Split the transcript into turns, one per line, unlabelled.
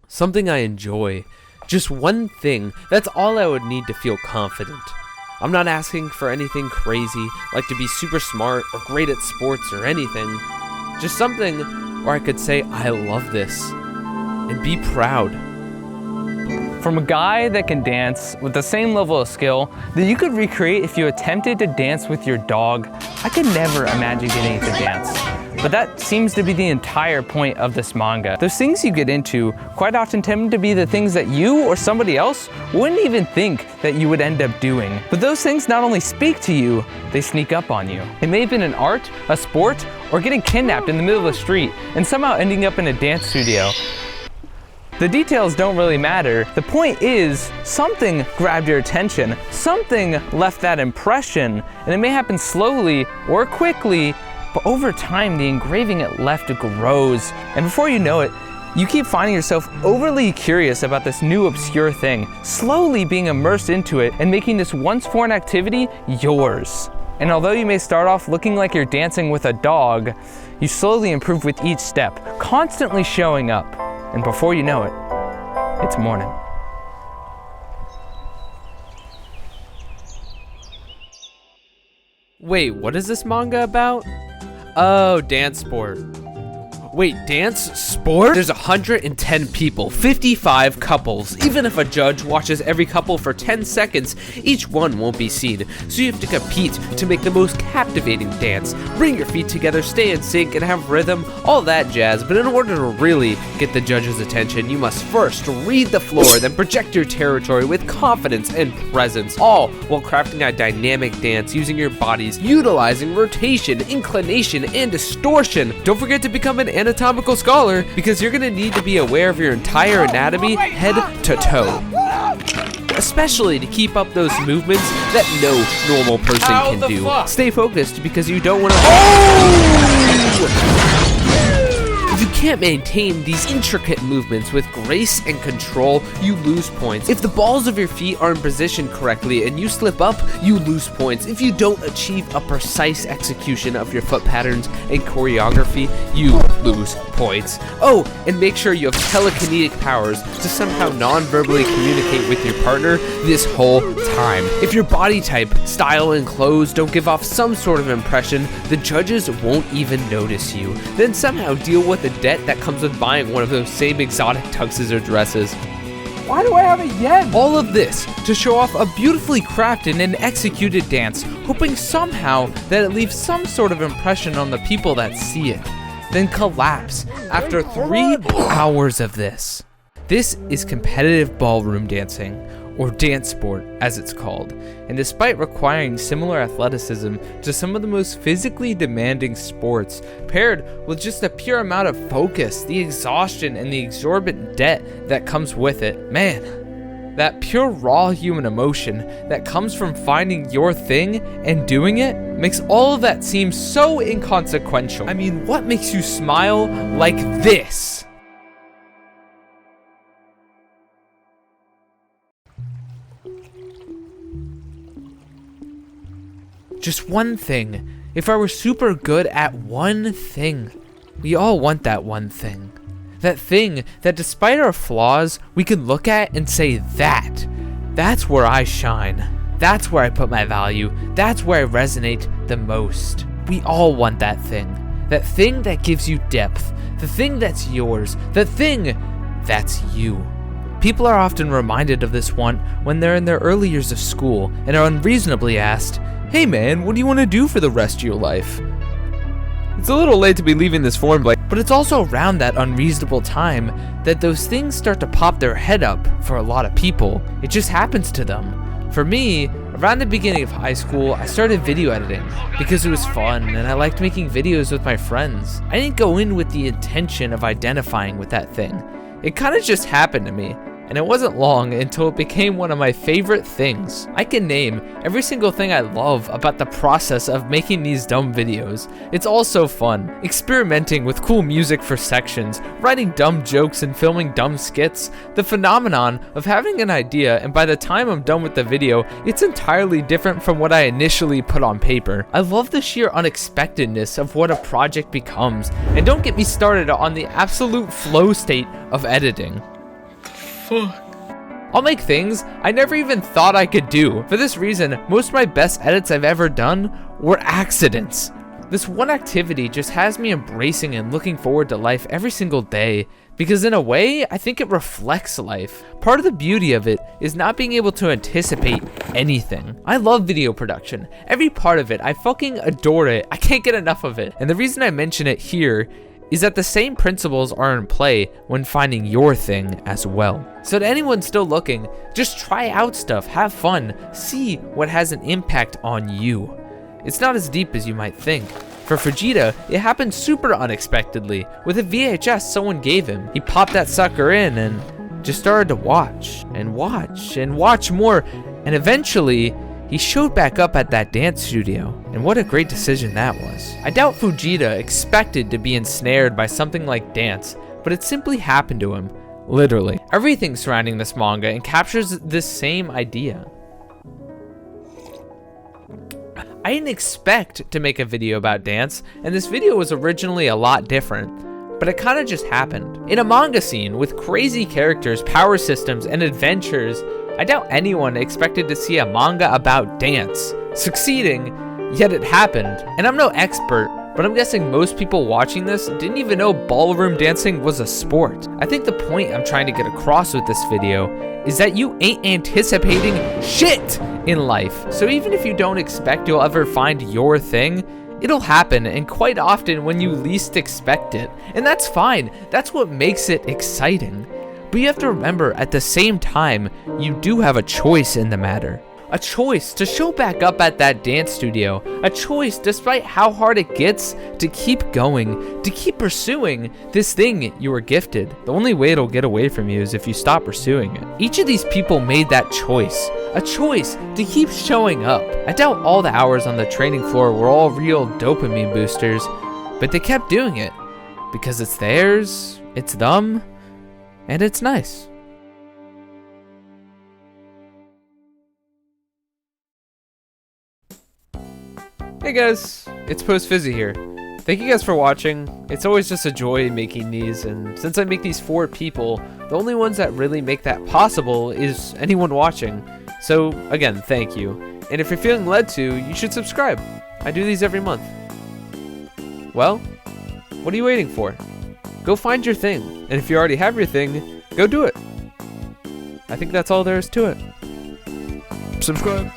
something I enjoy. Just one thing, that's all I would need to feel confident. I'm not asking for anything crazy, like to be super smart or great at sports or anything. Just something where I could say, I love this, and be proud.
From a guy that can dance with the same level of skill that you could recreate if you attempted to dance with your dog, I could never imagine getting to dance. But that seems to be the entire point of this manga. Those things you get into quite often tend to be the things that you or somebody else wouldn't even think that you would end up doing. But those things not only speak to you, they sneak up on you. It may have been an art, a sport, or getting kidnapped in the middle of the street and somehow ending up in a dance studio. The details don't really matter. The point is, something grabbed your attention, something left that impression, and it may happen slowly or quickly, but over time the engraving it left grows, and before you know it, you keep finding yourself overly curious about this new obscure thing, slowly being immersed into it and making this once foreign activity yours. And although you may start off looking like you're dancing with a dog, you slowly improve with each step, constantly showing up. And before you know it, it's morning.
Wait, what is this manga about? Oh, dance sport. Wait, dance sport? There's 110 people, 55 couples. Even if a judge watches every couple for 10 seconds, each one won't be seen. So you have to compete to make the most captivating dance. Bring your feet together, stay in sync, and have rhythm, all that jazz. But in order to really get the judge's attention, you must first read the floor, then project your territory with confidence and presence, all while crafting a dynamic dance using your bodies, utilizing rotation, inclination, and distortion. Don't forget to become an anatomical scholar, because you're gonna need to be aware of your entire anatomy, head to toe. Especially to keep up those movements that no normal person can do. Stay focused because you don't want to. If you can't maintain these intricate movements with grace and control, you lose points. If the balls of your feet aren't positioned correctly and you slip up, you lose points. If you don't achieve a precise execution of your foot patterns and choreography, you lose points. Oh, and make sure you have telekinetic powers to somehow non-verbally communicate with your partner this whole time. If your body type, style, and clothes don't give off some sort of impression, the judges won't even notice you. Then somehow deal with the debt that comes with buying one of those same exotic tuxes or dresses.
Why do I have a yen?
All of this to show off a beautifully crafted and executed dance, hoping somehow that it leaves some sort of impression on the people that see it, then collapse after 3 hours of this. This is competitive ballroom dancing, or dance sport as it's called, and despite requiring similar athleticism to some of the most physically demanding sports, paired with just a pure amount of focus, the exhaustion, and the exorbitant debt that comes with it, man, that pure raw human emotion that comes from finding your thing and doing it makes all of that seem so inconsequential. I mean, what makes you smile like this? Just one thing. If I were super good at one thing. We all want that one thing. That thing that despite our flaws, we can look at and say that's where I shine. That's where I put my value. That's where I resonate the most. We all want that thing. That thing that gives you depth. The thing that's yours. The thing that's you. People are often reminded of this want when they're in their early years of school and are unreasonably asked, "Hey man, what do you want to do for the rest of your life?" It's a little late to be leaving this form blank, but it's also around that unreasonable time that those things start to pop their head up for a lot of people. It just happens to them. For me, around the beginning of high school, I started video editing because it was fun and I liked making videos with my friends. I didn't go in with the intention of identifying with that thing. It kind of just happened to me. And it wasn't long until it became one of my favorite things. I can name every single thing I love about the process of making these dumb videos. It's all so fun. Experimenting with cool music for sections, writing dumb jokes and filming dumb skits. The phenomenon of having an idea and by the time I'm done with the video, it's entirely different from what I initially put on paper. I love the sheer unexpectedness of what a project becomes. And don't get me started on the absolute flow state of editing.
fuck?
I'll make things I never even thought I could do. For this reason, most of my best edits I've ever done were accidents. This one activity just has me embracing and looking forward to life every single day, because in a way, I think it reflects life. Part of the beauty of it is not being able to anticipate anything. I love video production. Every part of it, I fucking adore it. I can't get enough of it. And the reason I mention it here is that the same principles are in play when finding your thing as well. So to anyone still looking, just try out stuff, have fun, see what has an impact on you. It's not as deep as you might think. For Fujita, it happened super unexpectedly with a VHS someone gave him. He popped that sucker in and just started to watch and watch and watch more, and eventually he showed back up at that dance studio, and what a great decision that was. I doubt Fujita expected to be ensnared by something like dance, but it simply happened to him, literally. Everything surrounding this manga encaptures this same idea. I didn't expect to make a video about dance, and this video was originally a lot different, but it kind of just happened. In a manga scene with crazy characters, power systems, and adventures, I doubt anyone expected to see a manga about dance succeeding, yet it happened. And I'm no expert, but I'm guessing most people watching this didn't even know ballroom dancing was a sport. I think the point I'm trying to get across with this video is that you ain't anticipating shit in life. So even if you don't expect you'll ever find your thing, it'll happen, and quite often when you least expect it. And that's fine. That's what makes it exciting. But you have to remember, at the same time, you do have a choice in the matter. A choice to show back up at that dance studio. A choice, despite how hard it gets, to keep going, to keep pursuing this thing you were gifted. The only way it'll get away from you is if you stop pursuing it. Each of these people made that choice. A choice to keep showing up. I doubt all the hours on the training floor were all real dopamine boosters, but they kept doing it because it's theirs, it's them, and it's nice. Hey guys, it's Post Fizzy here. Thank you guys for watching. It's always just a joy making these, and since I make these for people, the only ones that really make that possible is anyone watching. So again, thank you. And if you're feeling led to, you should subscribe. I do these every month. Well, what are you waiting for? Go find your thing. And if you already have your thing, go do it. I think that's all there is to it. Subscribe.